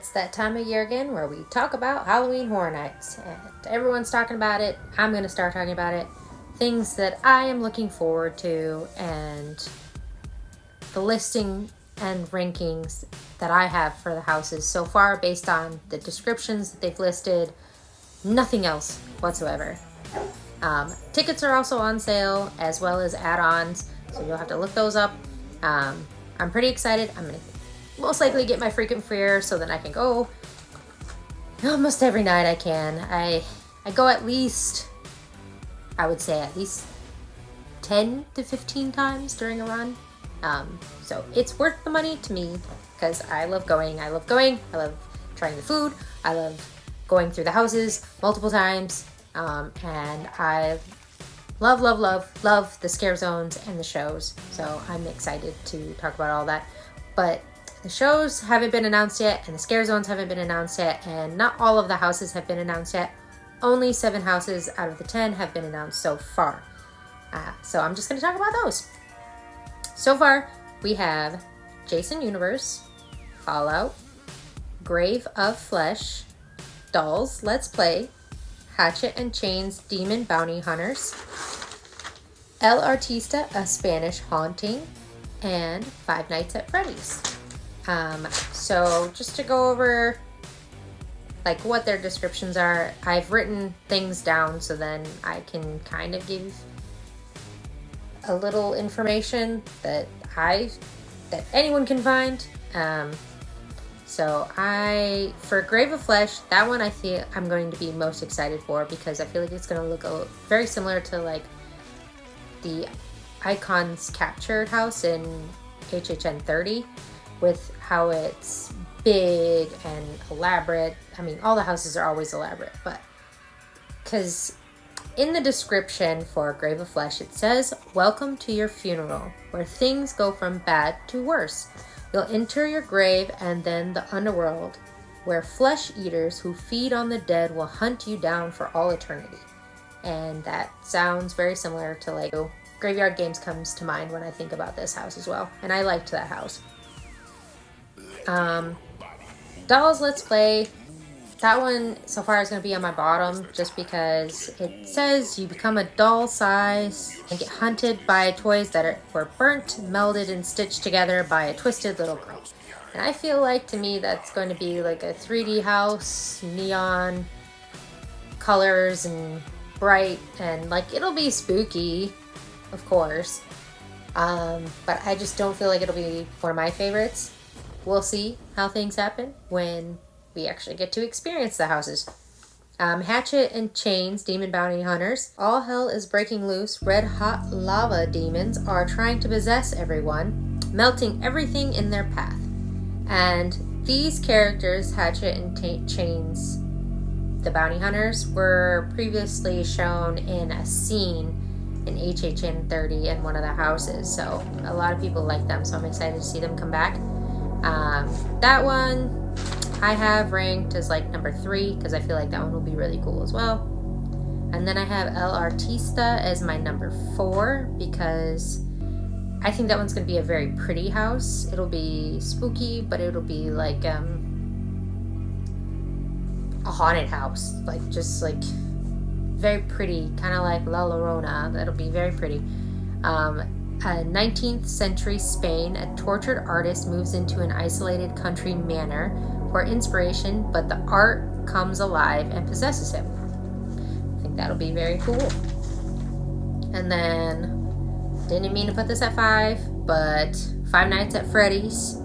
It's that time of year again where we talk about Halloween Horror Nights. And everyone's talking about it. I'm going to start talking about it. Things that I am looking forward to and the listing and rankings that I have for the houses so far based on the descriptions that they've listed. Nothing else whatsoever. Tickets are also on sale as well as add-ons, so you'll have to look those up. I'm pretty excited. I'm going to most likely get my frequent flyer so that I can go almost every night I can. I go at least, I would say at least 10 to 15 times during a run. So it's worth the money to me because I love going. I love trying the food. I love going through the houses multiple times. And I love the scare zones and the shows. So I'm excited to talk about all that. But the shows haven't been announced yet, and the scare zones haven't been announced yet, and not all of the houses have been announced yet. Only 7 houses out of the 10 have been announced so far. So I'm just going to talk about those. So far, we have Jason Universe, Fallout, Grave of Flesh, Dolls Let's Play, Hatchet and Chains Demon Bounty Hunters, El Artista, A Spanish Haunting, and Five Nights at Freddy's. So just to go over like what their descriptions are, I've written things down so then I can kind of give a little information that anyone can find. So for Grave of Flesh, that one I feel I'm going to be most excited for because I feel like it's going to look very similar to like the Icons Captured house in HHN 30 with how it's big and elaborate. I mean, all the houses are always elaborate, but because in the description for Grave of Flesh, it says, "Welcome to your funeral, where things go from bad to worse. You'll enter your grave and then the underworld, where flesh eaters who feed on the dead will hunt you down for all eternity." And that sounds very similar to like Graveyard Games comes to mind when I think about this house as well. And I liked that house. Dolls Let's Play. That one so far is going to be on my bottom just because it says you become a doll size and get hunted by toys that were burnt, melded, and stitched together by a twisted little girl. And I feel like to me that's going to be like a 3D house, neon colors and bright, and like it'll be spooky, of course. But I just don't feel like it'll be one of my favorites. We'll see how things happen when we actually get to experience the houses. Hatchet and Chains Demon Bounty Hunters. All hell is breaking loose. Red hot lava demons are trying to possess everyone, melting everything in their path. And these characters, Hatchet and Chains, the Bounty Hunters, were previously shown in a scene in HHN 30 in one of the houses. So a lot of people like them, so I'm excited to see them come back. That one I have ranked as like number 3 because I feel like that one will be really cool as well. And then I have El Artista as my number 4 because I think that one's going to be a very pretty house. It'll be spooky, but it'll be like a haunted house, like just like very pretty, kind of like La Llorona. That'll be very pretty. 19th century Spain, a tortured artist moves into an isolated country manor for inspiration, but the art comes alive and possesses him. I think that'll be very cool. And then, didn't mean to put this at 5, but Five Nights at Freddy's.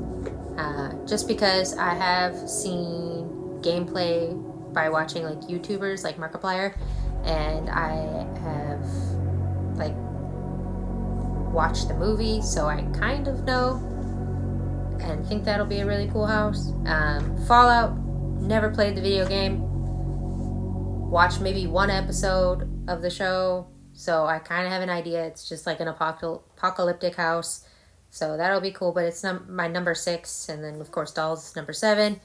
Just because I have seen gameplay by watching like YouTubers like Markiplier, and I have like watched the movie, so I kind of know and think that'll be a really cool house. Fallout, never played the video game, watched maybe one episode of the show, so I kind of have an idea. It's just like an apocalyptic house, so that'll be cool, but it's my number 6, and then of course Dolls number 7.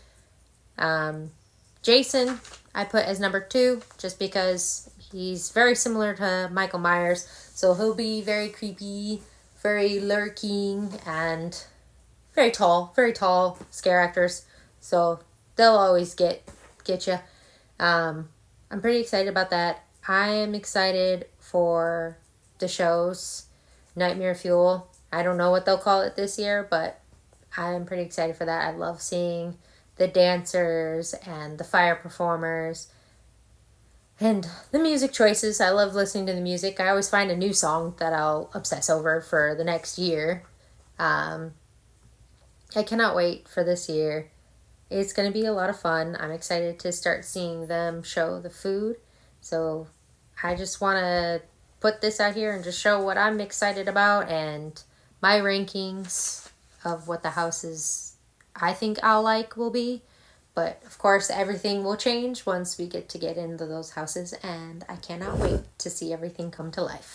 Jason I put as number 2 just because he's very similar to Michael Myers, so he'll be very creepy, very lurking, and very tall scare actors. So they'll always get you. I'm pretty excited about that. I am excited for the shows. Nightmare Fuel. I don't know what they'll call it this year, but I'm pretty excited for that. I love seeing the dancers and the fire performers and the music choices. I love listening to the music. I always find a new song that I'll obsess over for the next year. I cannot wait for this year. It's going to be a lot of fun. I'm excited to start seeing them show the food. So I just want to put this out here and just show what I'm excited about and my rankings of what the houses I think I'll like will be. But of course, everything will change once we get into those houses, and I cannot wait to see everything come to life.